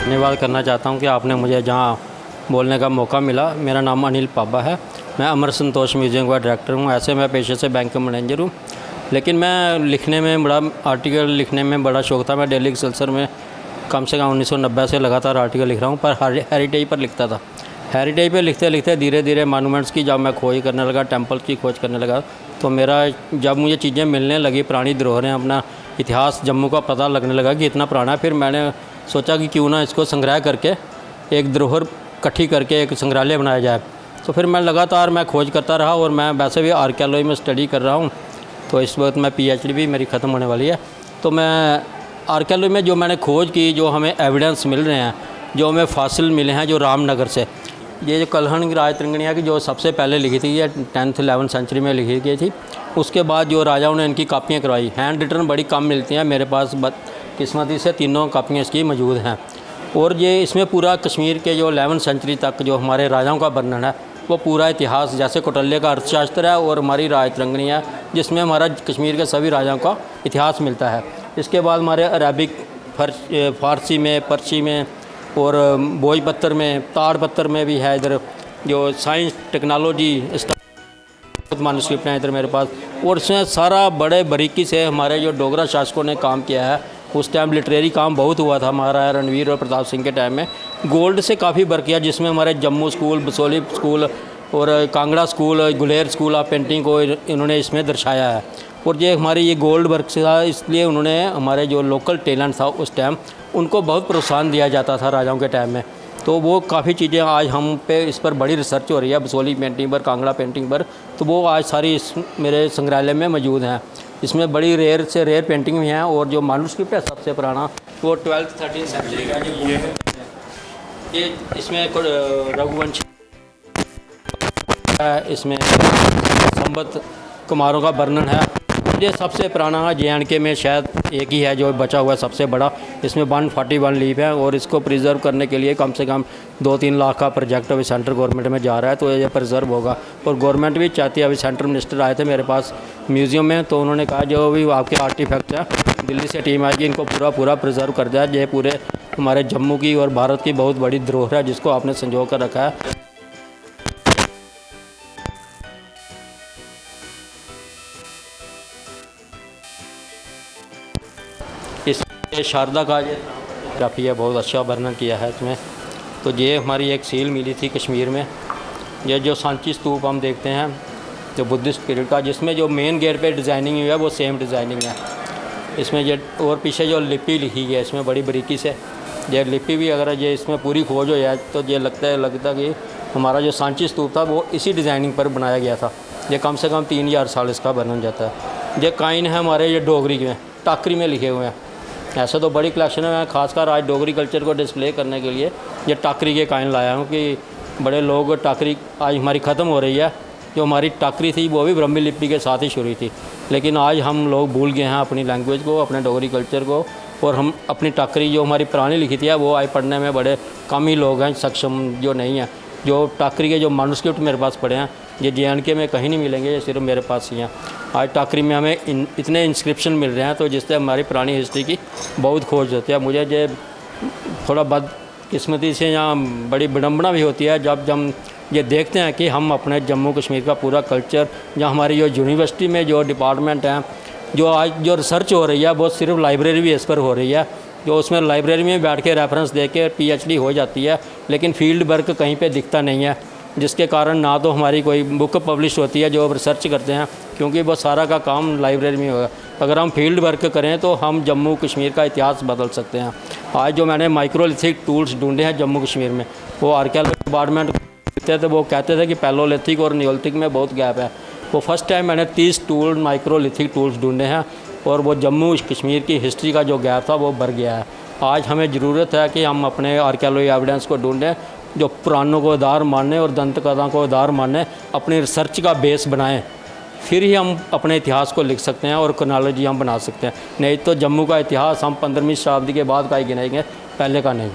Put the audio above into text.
धन्यवाद करना चाहता हूं कि आपने मुझे जहां बोलने का मौका मिला। मेरा नाम अनिल पाबा है, मैं अमर संतोष म्यूज़ियम का डायरेक्टर हूं। ऐसे मैं पेशे से बैंक का मैनेजर हूं, लेकिन मैं लिखने में बड़ा आर्टिकल लिखने में बड़ा शौक़ था। मैं डेली एक्सेलसियर में कम से कम 1990 से लगातार आर्टिकल लिख रहा हूं, पर हेरिटेज पर लिखता था। हेरिटेज पे लिखते लिखते धीरे धीरे मानूमेंट्स की जब मैं खोज करने लगा, टेम्पल की खोज करने लगा, तो मेरा जब मुझे चीज़ें मिलने लगी, पुरानी धरोहरें, अपना इतिहास जम्मू का पता लगने लगा कि इतना पुराना है, फिर मैंने सोचा कि क्यों ना इसको संग्रह करके एक धरोहर इकट्ठी करके एक संग्रहालय बनाया जाए। तो फिर मैं लगातार खोज करता रहा, और मैं वैसे भी आर्कियोलॉजी में स्टडी कर रहा हूँ। तो इस वक्त मैं PhD भी मेरी ख़त्म होने वाली है। तो मैं आर्कियोलॉजी में जो मैंने खोज की, जो हमें एविडेंस मिल रहे हैं, जो हमें फासिल मिले हैं, जो रामनगर से, ये जो कल्हण राजतरंगिणियाँ की जो सबसे पहले लिखी थी, ये 10th 11th सेंचुरी में लिखी गई थी। उसके बाद जो राजाओं ने इनकी कापियाँ करवाई, हैंड रिटन बड़ी कम मिलती हैं, मेरे पास किस्मती से 3 कापियाँ इसकी मौजूद हैं। और ये इसमें पूरा कश्मीर के जो 11th सेंचुरी तक जो हमारे राजाओं का वर्णन है, वो पूरा इतिहास, जैसे कौटिल्य का अर्थशास्त्र है और हमारी राजतरंगिणियाँ, जिसमें हमारा कश्मीर के सभी राजाओं का इतिहास मिलता है। इसके बाद हमारे अरबिक, फारसी में, पर्ची में और भोजपत्र में, ताड़पत्र में भी है। इधर जो साइंस टेक्नोलॉजी मानस्क्रिप्ट हैं इधर मेरे पास, और इसमें सारा बड़े बारीकी से हमारे जो डोगरा शासकों ने काम किया है। उस टाइम लिटरेरी काम बहुत हुआ था हमारा रणवीर और प्रताप सिंह के टाइम में। गोल्ड से काफ़ी वर्क किया, जिसमें हमारे जम्मू स्कूल, बसोली स्कूल और Kangra school, Guler school of painting को इन्होंने इसमें दर्शाया है। और ये हमारी ये गोल्ड वर्क से था, इसलिए उन्होंने हमारे जो लोकल टैलेंट था उस टाइम, उनको बहुत प्रोत्साहन दिया जाता था राजाओं के टाइम में। तो वो काफ़ी चीज़ें आज हम पे इस पर बड़ी रिसर्च हो रही है, बसोली पेंटिंग पर, कांगड़ा पेंटिंग पर, तो वो आज सारी इस मेरे संग्रहालय में मौजूद हैं। इसमें बड़ी रेयर से रेयर पेंटिंग भी हैं, और जो मानूस्क्रिप्ट है सबसे पुराना, वो 12th 13th सेंचुरी का ये इसमें रघुवंश है, इसमें संबत कुमारों का वर्णन है। ये सबसे पुराना JNK में शायद एक ही है जो बचा हुआ है, सबसे बड़ा। इसमें 141 लीफ है, और इसको प्रिजर्व करने के लिए कम से कम 2-3 लाख का प्रोजेक्ट अभी सेंट्रल गवर्नमेंट में जा रहा है, तो ये प्रिजर्व होगा। और गवर्नमेंट भी चाहती है, अभी सेंट्रल मिनिस्टर आए थे मेरे पास म्यूज़ियम में, तो उन्होंने कहा जो भी आपके आर्टिफैक्ट हैं, दिल्ली से टीम आएगी, इनको पूरा प्रिजर्व कर दिया। ये पूरे हमारे जम्मू की और भारत की बहुत बड़ी धरोहर है, जिसको आपने संजो कर रखा है। इसमें शारदा का ये ग्राफी है, बहुत अच्छा वर्णन किया है इसमें। तो ये हमारी एक सील मिली थी कश्मीर में। ये जो सांची स्तूप हम देखते हैं, जो बुद्धिस्ट पीरियड का, जिसमें जो मेन गेट पे डिज़ाइनिंग हुई है वो सेम डिज़ाइनिंग है इसमें। ये और पीछे जो लिपि लिखी गई है इसमें बड़ी बारीकी से, ये लिपि भी अगर ये इसमें पूरी खोज हो जाए तो ये लगता कि हमारा जो सांची स्तूप था वो इसी डिज़ाइनिंग पर बनाया गया था। ये कम से कम 3000 साल इसका वर्णन जाता है। ये काइन है हमारे, ये डोगरी में, टाकरी में लिखे हुए हैं। ऐसे तो बड़ी कलेक्शन है, खासकर आज डोगरी कल्चर को डिस्प्ले करने के लिए ये टाकरी के काइन लाया हूँ कि बड़े लोग, टाकरी आज हमारी ख़त्म हो रही है। जो हमारी टाकरी थी वो भी ब्राह्मी लिपि के साथ ही शुरू थी, लेकिन आज हम लोग भूल गए हैं अपनी लैंग्वेज को, अपने डोगरी कल्चर को, और हम अपनी टाकरी जो हमारी पुरानी लिखी थी वो आज पढ़ने में बड़े कम ही लोग हैं सक्षम, जो नहीं हैं। जो टाकरी के जो मानूस्क्रिप्ट मेरे पास पड़े हैं, ये JNK में कहीं नहीं मिलेंगे, ये सिर्फ मेरे पास ही हैं। आज टाकरी में हमें इतने इंस्क्रिप्शन मिल रहे हैं, तो जिससे हमारी पुरानी हिस्ट्री की बहुत खोज होती है। मुझे ये थोड़ा बदकिस्मती से यहाँ बड़ी विडम्बना भी होती है जब हम ये देखते हैं कि हम अपने जम्मू कश्मीर का पूरा कल्चर, या हमारी जो यूनिवर्सिटी में जो डिपार्टमेंट हैं, जो आज जो रिसर्च हो रही है वो सिर्फ लाइब्रेरी बेस पर हो रही है, जो उसमें लाइब्रेरी में बैठ के रेफरेंस दे के PhD हो जाती है, लेकिन फील्ड वर्क कहीं पे दिखता नहीं है, जिसके कारण ना तो हमारी कोई बुक पब्लिश होती है जो रिसर्च करते हैं, क्योंकि वो सारा का काम लाइब्रेरी में होगा। अगर हम फील्ड वर्क करें तो हम जम्मू कश्मीर का इतिहास बदल सकते हैं। आज जो मैंने माइक्रोलिथिक टूल्स ढूंढे हैं जम्मू कश्मीर में, वो आर्कियोलॉजी डिपार्टमेंट थे, तो वो कहते थे कि पैलोलिथिक और नियोलिथिक में बहुत गैप है। वो फर्स्ट टाइम मैंने 30 टूल माइक्रोलिथिक टूल्स ढूंढे हैं, और वो जम्मू कश्मीर की हिस्ट्री का जो गैप था वो भर गया है। आज हमें ज़रूरत है कि हम अपने आर्कियोलॉजी एविडेंस को ढूंढें, जो पुरानों को आधार माने और दंत कथा को आधार माने, अपनी रिसर्च का बेस बनाएं, फिर ही हम अपने इतिहास को लिख सकते हैं और क्रोनोलॉजी हम बना सकते हैं। नहीं तो जम्मू का इतिहास हम 15वीं शताब्दी के बाद का ही गिनाएंगे, पहले का नहीं।